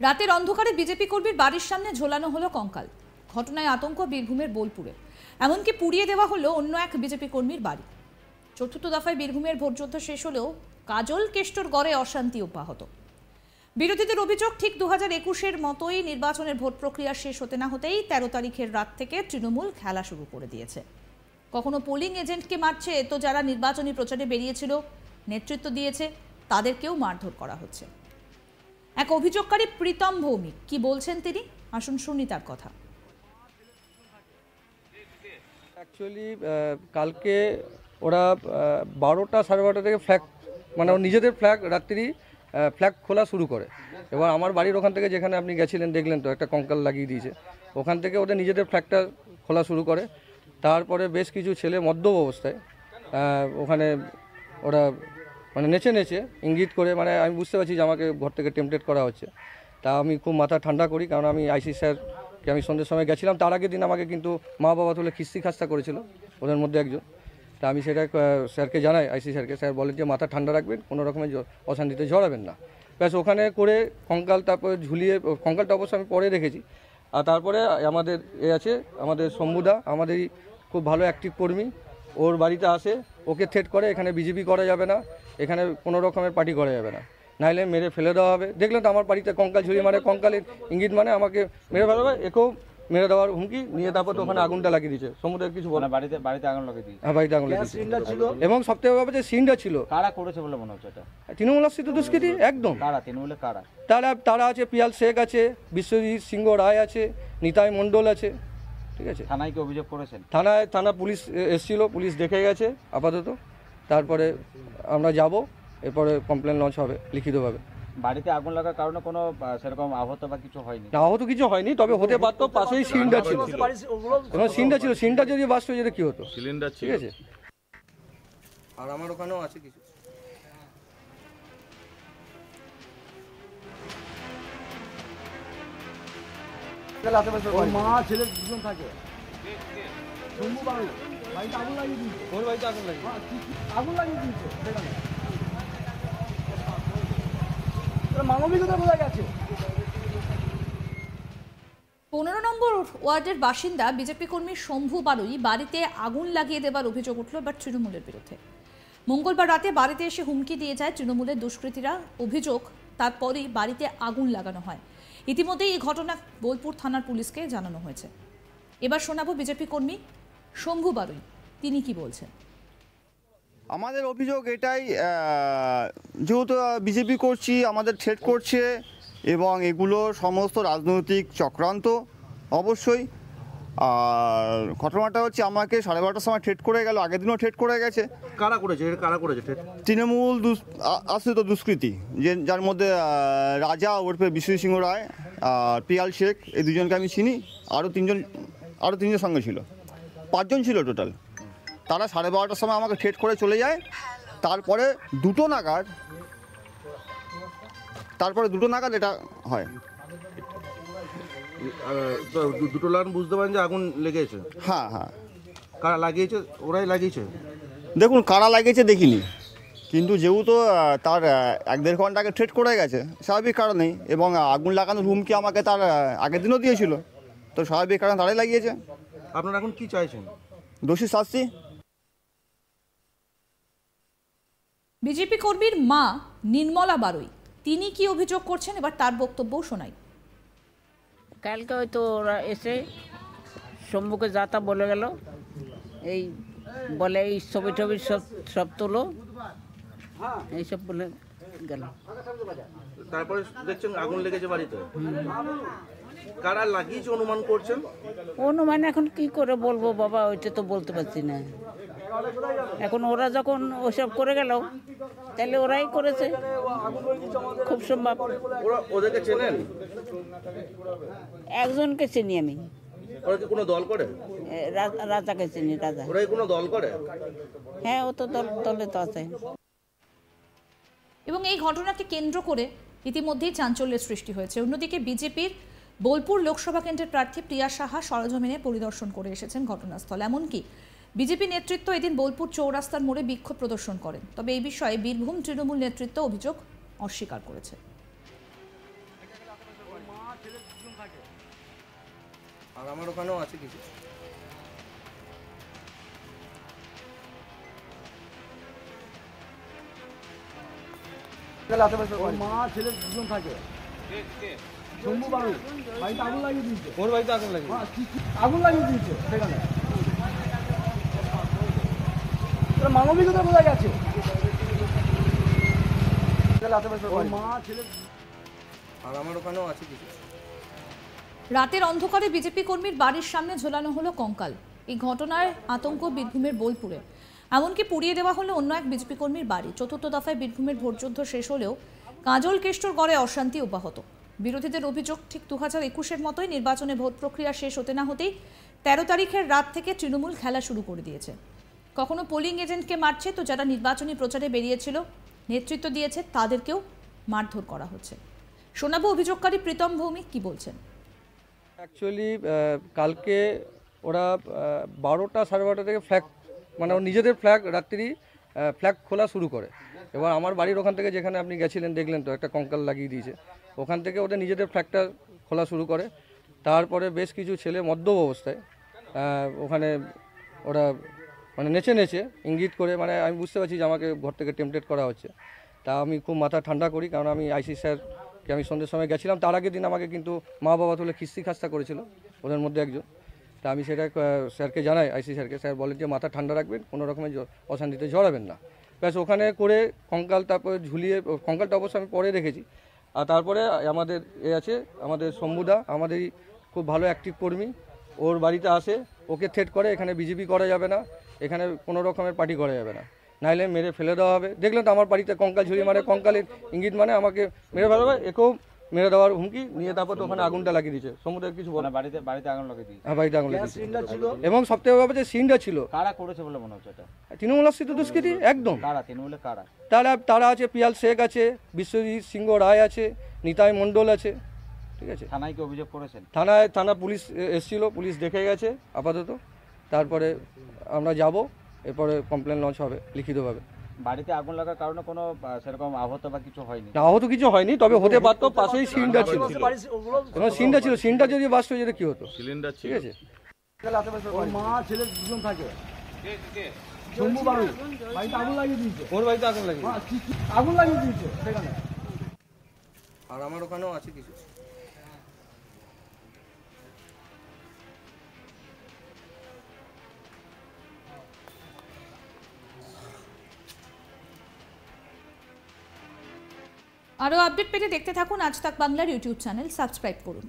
রাতের অন্ধকারে বিজেপি কর্মীর বাড়ির সামনে ঝোলানো হলো কঙ্কাল। ঘটনায় আতঙ্ক বীরভূমের বোলপুরে। এমনকি পুড়িয়ে দেওয়া হলো অন্য এক বিজেপি কর্মীর বাড়ি। চতুর্থ দফায় বীরভূমের ভোটযুদ্ধ শেষ হলেও কাজল কেষ্টর গড়ে অশান্তি অব্যাহত। বিরোধীদের অভিযোগ, ঠিক 2021-এর মতোই নির্বাচনের ভোট প্রক্রিয়া শেষ হতে না হতেই 13 তারিখের রাত থেকে তৃণমূল খেলা শুরু করে দিয়েছে। কখনো পোলিং এজেন্টকে মারছে, তো যারা নির্বাচনী প্রচারে বেরিয়েছিল, নেতৃত্ব দিয়েছে, তাদেরকেও মারধর করা হচ্ছে। এক অভিযোগকারী প্রীতম ভৌমিক কি বলছেন তিনি, আসুন শুনি তার কথা। অ্যাকচুয়ালি কালকে ওরা 12টা সাড়ে 12টা থেকে ফ্ল্যাগ, মানে নিজেদের ফ্ল্যাগ রাত্রি ফ্ল্যাগ খোলা শুরু করে। এবার আমার বাড়ির ওখান থেকে, যেখানে আপনি গেছিলেন দেখলেন তো, একটা কঙ্কাল লাগিয়ে দিয়েছে। ওখান থেকে ওদের নিজেদের ফ্ল্যাগটা খোলা শুরু করে। তারপরে বেশ কিছু ছেলে মদ্যপ অবস্থায় ওখানে ওরা মানে নেচে নেচে ইঙ্গিত করে, মানে আমি বুঝতে পারছি যে আমাকে ঘর থেকে টেম্পটেড করা হচ্ছে। তা আমি খুব মাথা ঠান্ডা করি, কারণ আমি আইসি স্যারকে আমি সন্ধ্যের সময় গেছিলাম। তার আগের দিন আমাকে কিন্তু মা বাবা তুলে খিস্তি খাস্তা করেছিল ওদের মধ্যে একজন। তা আমি সেটা স্যারকে জানাই, আইসি স্যারকে। স্যার বলেন যে মাথা ঠান্ডা রাখবেন, কোনো রকমের অশান্তিতে জড়াবেন না। ব্যাস ওখানে করে কঙ্কাল, তারপরে ঝুলিয়ে, কঙ্কালটা অবশ্য আমি পরে রেখেছি। আর তারপরে আমাদের আছে আমাদের শম্ভুদা, আমাদেরই খুব ভালো অ্যাক্টিভ কর্মী, ওর বাড়িতে আসে, ওকে থ্রেট করে এখানে বিজেপি করা যাবে না, এখানে কোনো রকমের পার্টি করা যাবে না, নাইলে মেরে ফেলে দেওয়া হবে। দেখলেন তো আমার বাড়িতে কঙ্কাল ঝুলিয়ে, মানে কঙ্কালের ইঙ্গিত মানে আমাকে মেরে ফেলা হবে, একেও মেরে দেওয়ার হুমকি নিয়ে। তারপর তো ওখানে আগুনটা লাগিয়ে দিয়েছে। সমুদ্রের কিছু বলে বাড়িতে আগুন লাগিয়ে দিয়েছে। হ্যাঁ, বাড়িতে আগুন লাগিয়েছে। এবং সবথেকে ব্যাপার যে সিনটা ছিল, কারা করেছে বলে মনে হচ্ছে? এটা তৃণমূল আশ্রিত দুষ্কৃতী একদম। কারা তৃণমূলে কারা? তারা আছে, পিয়াল শেখ আছে, বিশ্বজিৎ সিংহ রায় আছে, নিতাই মণ্ডল আছে। ঠিক আছে, থানায় কি অভিযোগ করেছেন? থানা পুলিশ এসেছিল, পুলিশ দেখে গেছে আপাতত। তারপরে আমরা যাব, এরপরে কমপ্লেন লঞ্চ হবে লিখিতভাবে। বাড়িতে আগুন লাগার কারণে কোনো সেরকম আহত বা কিছু হয়নি? না, আহত কিছু হয়নি, তবে হতে পারতো। পাশেই সিনটা ছিল, সিনটা যদি বাস্ট হয়ে যেত কি হতো, সিলিন্ডার ঠিক আছে। আর আমার ওখানেও আছে কিছু। মা ছেলে দুজন থাকে, আগুন লাগিয়ে দিয়েছে, আগুন লাগিয়ে দিয়েছে। মানবিকতা বোঝা গেছে। 15 নম্বর ওয়ার্ডের বাসিন্দা বিজেপি কর্মী শম্ভু বারুই বাড়িতে আগুন লাগিয়ে দেবার অভিযোগ উঠল এবার তৃণমূলের বিরুদ্ধে। মঙ্গলবার রাতে বাড়িতে এসে হুমকি দিয়ে যায় তৃণমূলের দুষ্কৃতীরা। অভিযোগ, তারপরই বাড়িতে আগুন লাগানো হয়। ইতিমধ্যেই এই ঘটনা বোলপুর থানার পুলিশকে জানানো হয়েছে। এবার শোনাবো বিজেপি কর্মী শম্ভু বারুই, তিনি কি বলছেন। আমাদের অভিযোগ এটাই, যেহেতু বিজেপি করছি, আমাদের থ্রেট করছে, এবং এগুলো সমস্ত রাজনৈতিক চক্রান্ত অবশ্যই। আর ঘটনাটা হচ্ছে, আমাকে 12:30টার সময় থ্রেট করে গেল, আগের দিনও থ্রেট করে গেছে। কারা করেছে তৃণমূল আশ্রিত দুষ্কৃতী, যার মধ্যে রাজা ওরফে বিশ্বজিৎ সিংহ রায় আর পিয়াল শেখ, এই দুজনকে আমি চিনি। আরও তিনজন সঙ্গে ছিল, 5জন ছিল টোটাল। তারা 12:30টার সময় আমাকে থ্রেট করে চলে যায়। তারপরে দুটো নাগাদ এটা হয়। দুটো লাইন বুঝতে পারেন যে আগুন লেগেছে। হ্যাঁ, কারা লাগিয়েছে? ওরাই লাগিয়েছে। দেখুন, কারা লাগিয়েছে দেখিনি, কিন্তু যেহেতু তার 1-1.5 ঘন্টা আগে থ্রেট করে গেছে, স্বাভাবিক কারণেই, এবং আগুন লাগানোর হুমকি আমাকে তার আগের দিনও দিয়েছিল, তো স্বাভাবিক কারণে তারাই লাগিয়েছে। আপনারা এখন কি চাইছেন? দোষী শাস্তি। বিজেপি কর্মীর মা নির্মলা বারুই, তিনি কি অভিযোগ করছেন, এবার তার বক্তব্যও শোনাই। কালকে হয়তো ওরা এসে শম্ভুকে যাতা বলে গেল, এই বলে এই ছবি টবি সব তোলো, এইসব বলে গেল। তারপরে দেখছেন আগুন লেগেছে বাড়িতে। কারা লাগিয়েছে অনুমান করছেন? অনুমান এখন কি করে বলবো বাবা, ওইটা তো বলতে পারছি না। এখন ওরা যখন ওসব করে গেল, তাহলে ওরাই করেছে খুব সম্ভব। ওদেরকে চেনেন? একজনকে চিনি আমি। ওরা কি কোনো দল করে? রাজাকে চিনি, রাজা। ওরা কি কোনো দল করে? হ্যাঁ, ও তো দলে তো আছে। এবং এই ঘটনাকে কেন্দ্র করে ইতিমধ্যেই চাঞ্চল্যের সৃষ্টি হয়েছে। অন্যদিকে বিজেপির বোলপুর লোকসভা কেন্দ্রের প্রার্থী প্রিয়া সাহা সরেজমিনে পরিদর্শন করে এসেছেন ঘটনাস্থল। এমনকি বিজেপি নেতৃত্ব এদিন বোলপুর চৌরাস্তার মোড়ে বিক্ষোভ প্রদর্শন করেন। তবে এই বিষয়ে বীরভূম তৃণমূল নেতৃত্ব অভিযোগ অস্বীকার করেছে। আর আমার ওখানেও আছে কিছু। মা ছেলে দুজন থাকে। শম্ভু বাড়ি বাড়িতে আগুন লাগিয়ে দিয়েছে। ওর বাড়িতে আগুন লাগিয়ে আগুন লাগিয়ে দিয়েছে সেখানে। মানবিকতা বোঝা গেছে। মা ছেলে আর আমার ওখানেও আছে কিছু। রাতের অন্ধকারে বিজেপি কর্মীর বাড়ির সামনে ঝোলানো হলো কঙ্কাল। এই ঘটনায় আতঙ্ক বীরভূমের বোলপুরে। এমনকি পুড়িয়ে দেওয়া হলো অন্য এক বিজেপি কর্মীর বাড়ি। চতুর্থ দফায় বীরভূমের ভোটযুদ্ধ শেষ হলেও কাজল কেষ্টর গড়ে অশান্তি অব্যাহত। বিরোধীদের অভিযোগ, ঠিক 2021-এর মতোই নির্বাচনে ভোট প্রক্রিয়া শেষ হতে না হতেই 13 তারিখের রাত থেকে তৃণমূল খেলা শুরু করে দিয়েছে। কখনো পোলিং এজেন্টকে মারছে, তো যারা নির্বাচনী প্রচারে বেরিয়েছিল, নেতৃত্ব দিয়েছে, তাদেরকেও মারধর করা হচ্ছে। শোনাবো অভিযোগকারী প্রীতম ভৌমিক কি বলছেন। অ্যাকচুয়ালি কালকে ওরা 12টা সাড়ে 12টা থেকে ফ্ল্যাগ মানে ওর নিজেদের ফ্ল্যাগ রাত্রি ফ্ল্যাগ খোলা শুরু করে। এবার আমার বাড়ির ওখান থেকে যেখানে আপনি গেছিলেন দেখলেন তো একটা কঙ্কাল লাগিয়ে দিয়েছে, ওখান থেকে ওদের নিজেদের ফ্ল্যাগটা খোলা শুরু করে। তারপরে বেশ কিছু ছেলে মদ্যপ অবস্থায় ওখানে ওরা মানে নেচে নেচে ইঙ্গিত করে, মানে আমি বুঝতে পারছি যে আমাকে ঘর থেকে টেম্পটেড করা হচ্ছে। তা আমি খুব মাথা ঠান্ডা করি, কারণ আমি আইসি স্যারকে আমি সন্ধ্যের সময় গেছিলাম, তার আগের দিন আমাকে কিন্তু মা বাবা তুলে খিস্তি খাস্তা করেছিল ওদের মধ্যে একজন। তা আমি সেটা স্যারকে জানাই, আইসি স্যারকে। স্যার বলেন যে মাথা ঠান্ডা রাখবেন, কোনো রকমের অশান্তিতে জড়াবেন না। ব্যাস ওখানে করে কঙ্কাল তারপরে ঝুলিয়ে, কঙ্কালটা অবশ্য আমি পরে রেখেছি। আর তারপরে আমাদের আছে আমাদের শম্ভুদা, আমাদেরই খুব ভালো অ্যাক্টিভ কর্মী, ওর বাড়িতে আসে, ওকে থ্রেট করে এখানে বিজেপি করা যাবে না, এখানে কোনো রকমের পার্টি করা যাবে না, নাইলে মেরে ফেলে দেওয়া হবে। দেখলেন তো আমার বাড়িতে কঙ্কাল ঝুলিয়ে, মানে কঙ্কালের ইঙ্গিত মানে আমাকে মেরে ফেলা হবে, একেও মেরে দেওয়ার হুমকি নিয়ে। তারপর তো ওখানে আগুনটা লাগিয়ে দিয়েছে। সমুদ্রের কিছু বলে বাড়িতে আগুন লাগিয়ে দিয়েছে। হ্যাঁ, বাড়িতে আগুন লাগিয়ে দিয়েছে। এবং সবথেকে ব্যাপার যে সিনটা ছিল, কারা করেছে বলে মনে হচ্ছে এটা? তৃণমূল আশ্রিত দুষ্কৃতী একদম। কারা তৃণমূলে কারা? তারা আছে, পিয়াল শেখ আছে, বিশ্বজিৎ সিংহ রায় আছে, নিতাই মণ্ডল আছে, ঠিক আছে। থানায় কি অভিযোগ করেছেন? থানা পুলিশ এসেছিল, পুলিশ দেখে গেছে আপাতত। তারপরে আমরা যাব, এরপরে কমপ্লেন লঞ্চ হবে লিখিতভাবে। বাড়িতে আগুন লাগার কারণে কোনো সেরকম আহত বা কিছু হয়নি? না, আহত কিছু হয়নি, তবে হতে পারতো। পাশেই সিনটা ছিল, এবং সিনটা যদি বাস্ট হয়ে যেত কি হতো, ঠিক আছে। মা ছেলে দুজন থাকে। শম্ভু বাড়ি বাড়িতে আগুন লাগিয়ে দিয়েছে। ওর বাড়িতে আগুন লাগিয়ে আগুন লাগিয়ে দিয়েছে সেখানে। আর আমার ওখানেও আছে কিছু। আরও আপডেট পেতে দেখতে থাকুন আজ তাক বাংলার ইউটিউব চ্যানেল, সাবস্ক্রাইব করুন।